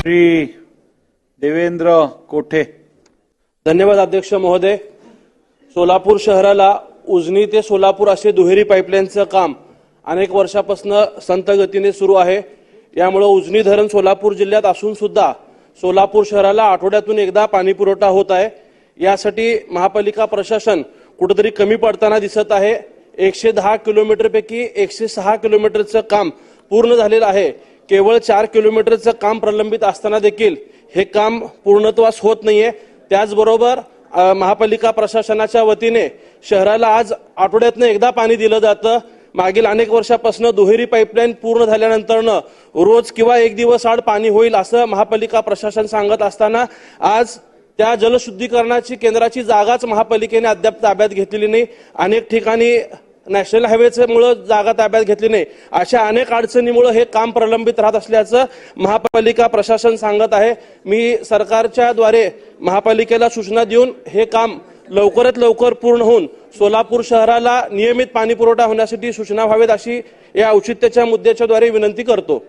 श्री देवेंद्र कोठे. धन्यवाद अध्यक्ष महोदय. सोलापूर शहराला उजनी ते सोलापूर असे दुहेरी पाईपलाईनचं काम अनेक वर्षापासून संत गतीने सुरू आहे. यामुळे उजनी धरण सोलापूर जिल्ह्यात असून सुद्धा सोलापूर शहराला आठवड्यातून एकदा पाणी पुरवठा होत आहे. यासाठी महापालिका प्रशासन कुठेतरी कमी पडताना दिसत आहे. 110 किलोमीटर पैकी 106 किलोमीटरचं काम पूर्ण झालेलं आहे. केवळ 4 किलोमीटरचं काम प्रलंबित असताना देखील हे काम पूर्णत्वास होत नाहीये. त्याचबरोबर महापालिका प्रशासनाच्या वतीने शहराला आज आठवड्यातून एकदा पाणी दिलं जातं. मागील अनेक वर्षापासून दुहेरी पाईपलाईन पूर्ण झाल्यानंतरनं रोज किंवा एक दिवस आड पाणी होईल असं महापालिका प्रशासन सांगत असताना आज त्या जलशुद्धीकरणाची केंद्राची जागाच महापालिकेने अद्याप ताब्यात घेतलेली नाही. अनेक ठिकाणी नॅशनल हायवेमुळे जागा ताब्यात घेतली नाही. अशा अनेक अडचणीमुळे हे काम प्रलंबित राहत असल्याचं महापालिका प्रशासन सांगत आहे. मी सरकारच्या द्वारे महापालिकेला सूचना देऊन हे काम लवकरात लवकर पूर्ण होऊन सोलापूर शहराला नियमित पाणी पुरवठा होण्यासाठी सूचना व्हावेत अशी या औचित्याच्या मुद्द्याच्या द्वारे विनंती करतो.